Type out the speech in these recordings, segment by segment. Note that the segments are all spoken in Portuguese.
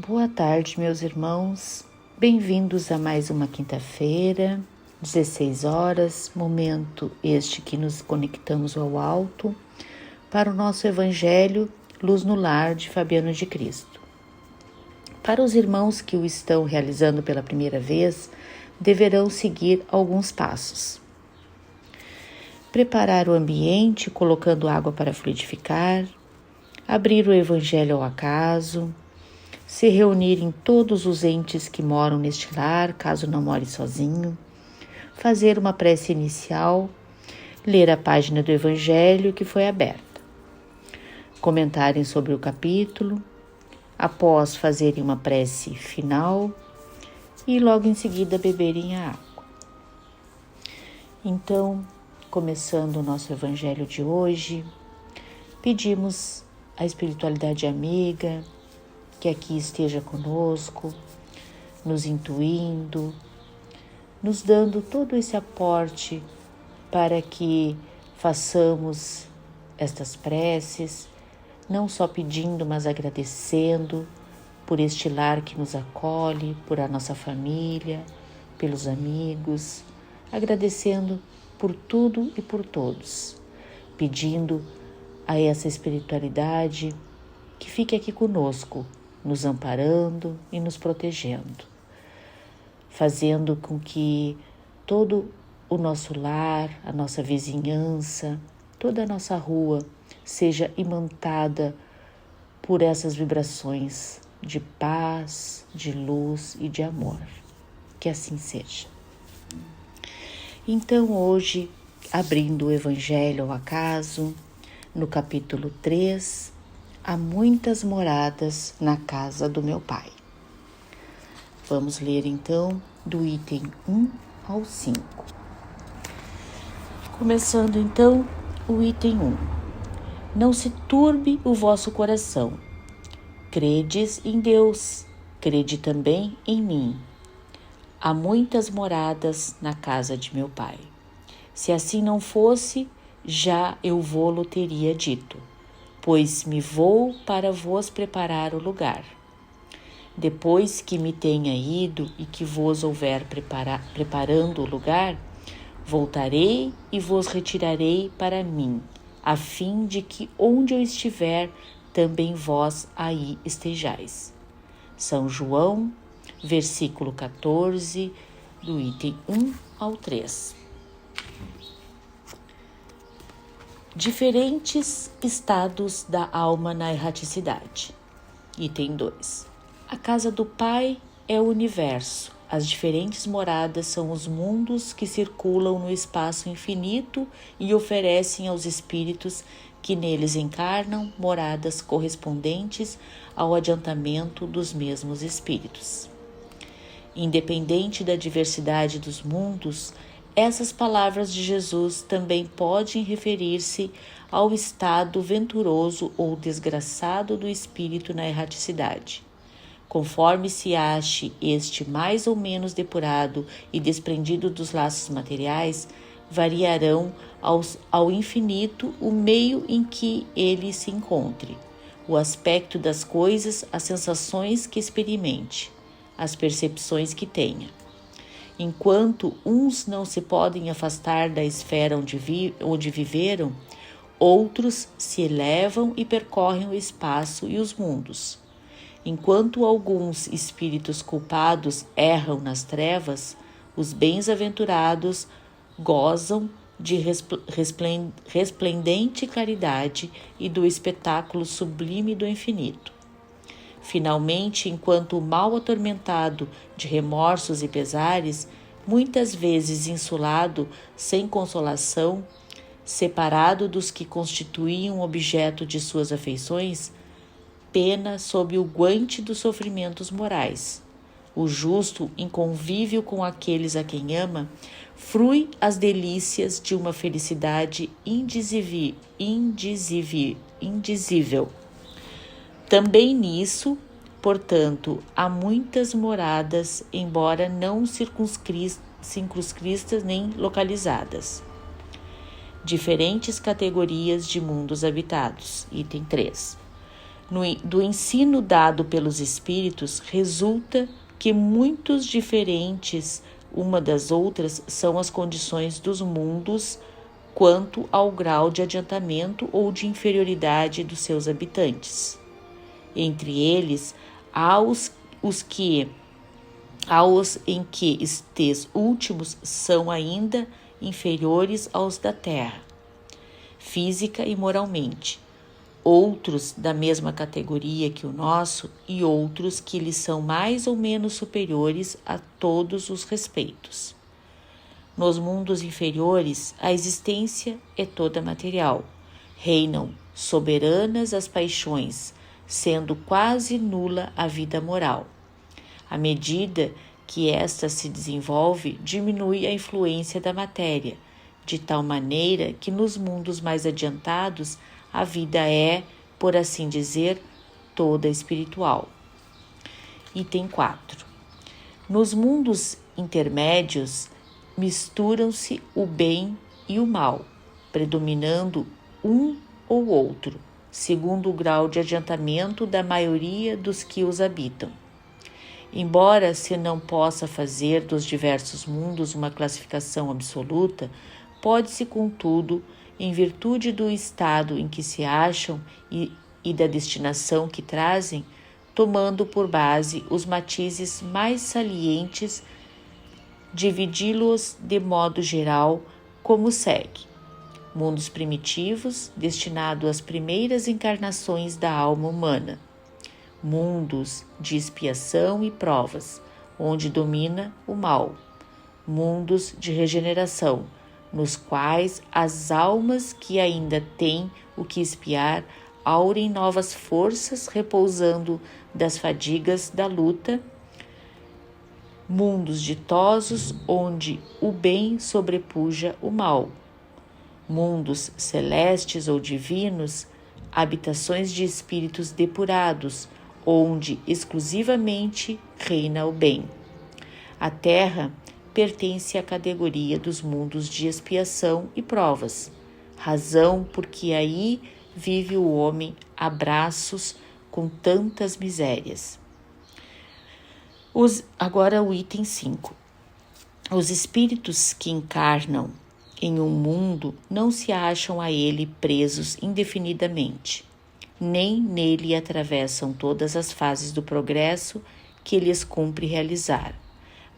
Boa tarde, meus irmãos. Bem-vindos a mais uma quinta-feira, 16 horas, momento este que nos conectamos ao alto para o nosso Evangelho Luz no Lar de Fabiano de Cristo. Para os irmãos que o estão realizando pela primeira vez, deverão seguir alguns passos. Preparar o ambiente colocando água para fluidificar, abrir o Evangelho ao acaso, se reunirem todos os entes que moram neste lar, caso não more sozinho, fazer uma prece inicial, ler a página do Evangelho que foi aberta, comentarem sobre o capítulo, após fazerem uma prece final e logo em seguida beberem a água. Então, começando o nosso Evangelho de hoje, pedimos à espiritualidade amiga que aqui esteja conosco, nos intuindo, nos dando todo esse aporte para que façamos estas preces, não só pedindo, mas agradecendo por este lar que nos acolhe, por a nossa família, pelos amigos, agradecendo por tudo e por todos, pedindo a essa espiritualidade que fique aqui conosco, nos amparando e nos protegendo, fazendo com que todo o nosso lar, a nossa vizinhança, toda a nossa rua seja imantada por essas vibrações de paz, de luz e de amor. Que assim seja. Então hoje, abrindo o Evangelho ao acaso, no capítulo 3, há muitas moradas na casa do meu Pai. Vamos ler então do item 1 ao 5. Começando então o item 1. Não se turbe o vosso coração. Credes em Deus, crede também em mim. Há muitas moradas na casa de meu Pai. Se assim não fosse, já eu vô-lo teria dito. Pois me vou para vos preparar o lugar. Depois que me tenha ido e que vos houver preparando o lugar, voltarei e vos retirarei para mim, a fim de que onde eu estiver, também vós aí estejais. São João, versículo 14, do item 1 ao 3. Diferentes estados da alma na erraticidade. Item 2. A casa do Pai é o universo. As diferentes moradas são os mundos que circulam no espaço infinito e oferecem aos espíritos que neles encarnam moradas correspondentes ao adiantamento dos mesmos espíritos. Independente da diversidade dos mundos, essas palavras de Jesus também podem referir-se ao estado venturoso ou desgraçado do espírito na erraticidade. Conforme se ache este mais ou menos depurado e desprendido dos laços materiais, variarão ao infinito o meio em que ele se encontre, o aspecto das coisas, as sensações que experimente, as percepções que tenha. Enquanto uns não se podem afastar da esfera onde viveram, outros se elevam e percorrem o espaço e os mundos. Enquanto alguns espíritos culpados erram nas trevas, os bem-aventurados gozam de resplendente claridade e do espetáculo sublime do infinito. Finalmente, enquanto o mal atormentado de remorsos e pesares, muitas vezes insulado, sem consolação, separado dos que constituíam objeto de suas afeições, pena sob o guante dos sofrimentos morais. O justo, em convívio com aqueles a quem ama, frui as delícias de uma felicidade indizível. Também nisso, portanto, há muitas moradas, embora não circunscritas nem localizadas. Diferentes categorias de mundos habitados. Item 3. Do ensino dado pelos espíritos, resulta que muitos diferentes uma das outras são as condições dos mundos quanto ao grau de adiantamento ou de inferioridade dos seus habitantes. Entre eles, há os em que estes últimos são ainda inferiores aos da Terra, física e moralmente, outros da mesma categoria que o nosso e outros que lhes são mais ou menos superiores a todos os respeitos. Nos mundos inferiores, a existência é toda material. Reinam soberanas as paixões, sendo quase nula a vida moral. À medida que esta se desenvolve, diminui a influência da matéria, de tal maneira que nos mundos mais adiantados a vida é, por assim dizer, toda espiritual. Item 4. Nos mundos intermédios, misturam-se o bem e o mal, predominando um ou outro, segundo o grau de adiantamento da maioria dos que os habitam. Embora se não possa fazer dos diversos mundos uma classificação absoluta, pode-se, contudo, em virtude do estado em que se acham e da destinação que trazem, tomando por base os matizes mais salientes, dividi-los de modo geral como segue: mundos primitivos, destinados às primeiras encarnações da alma humana; mundos de expiação e provas, onde domina o mal; mundos de regeneração, nos quais as almas que ainda têm o que expiar aurem novas forças, repousando das fadigas da luta; mundos ditosos, onde o bem sobrepuja o mal; mundos celestes ou divinos, habitações de espíritos depurados, onde exclusivamente reina o bem. A Terra pertence à categoria dos mundos de expiação e provas, razão porque aí vive o homem a braços com tantas misérias. Agora o item 5. Os espíritos que encarnam em um mundo não se acham a ele presos indefinidamente, nem nele atravessam todas as fases do progresso que lhes cumpre realizar,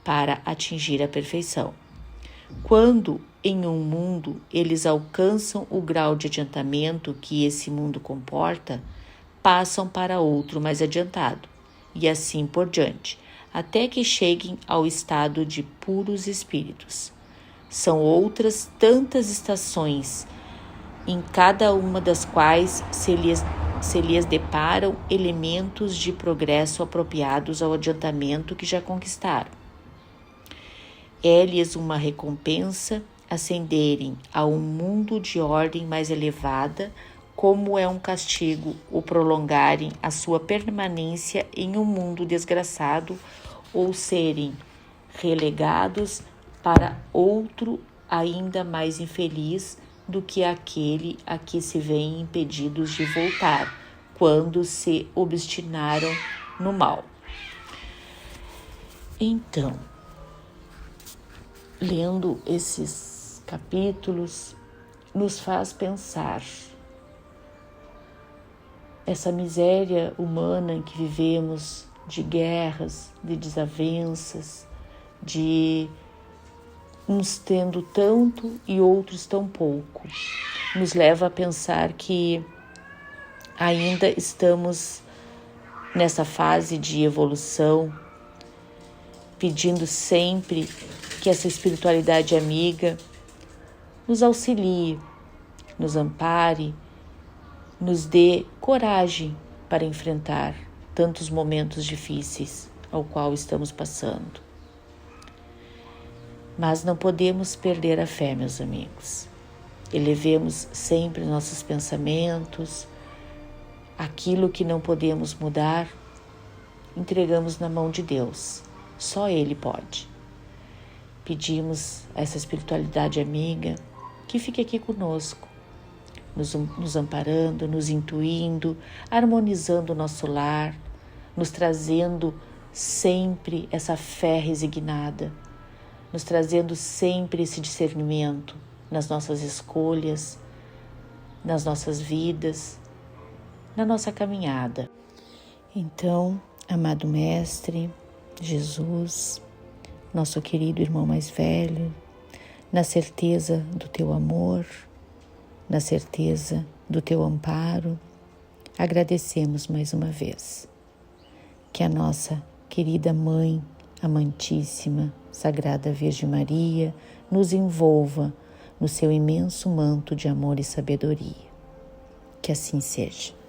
para atingir a perfeição. Quando, em um mundo, eles alcançam o grau de adiantamento que esse mundo comporta, passam para outro mais adiantado, e assim por diante, até que cheguem ao estado de puros espíritos. São outras tantas estações, em cada uma das quais se lhes deparam elementos de progresso apropriados ao adiantamento que já conquistaram. É-lhes uma recompensa ascenderem a um mundo de ordem mais elevada, como é um castigo o prolongarem a sua permanência em um mundo desgraçado ou serem relegados para outro ainda mais infeliz do que aquele a que se veem impedidos de voltar, quando se obstinaram no mal. Então, lendo esses capítulos, nos faz pensar essa miséria humana em que vivemos, de guerras, de desavenças, de uns tendo tanto e outros tão pouco. Nos leva a pensar que ainda estamos nessa fase de evolução, pedindo sempre que essa espiritualidade amiga nos auxilie, nos ampare, nos dê coragem para enfrentar tantos momentos difíceis ao qual estamos passando. Mas não podemos perder a fé, meus amigos. Elevemos sempre nossos pensamentos, aquilo que não podemos mudar, entregamos na mão de Deus. Só Ele pode. Pedimos a essa espiritualidade amiga que fique aqui conosco, nos amparando, nos intuindo, harmonizando o nosso lar, nos trazendo sempre essa fé resignada, nos trazendo sempre esse discernimento nas nossas escolhas, nas nossas vidas, na nossa caminhada. Então, amado Mestre, Jesus, nosso querido irmão mais velho, na certeza do teu amor, na certeza do teu amparo, agradecemos mais uma vez. Que a nossa querida Mãe, amantíssima, Sagrada Virgem Maria, nos envolva no seu imenso manto de amor e sabedoria. Que assim seja.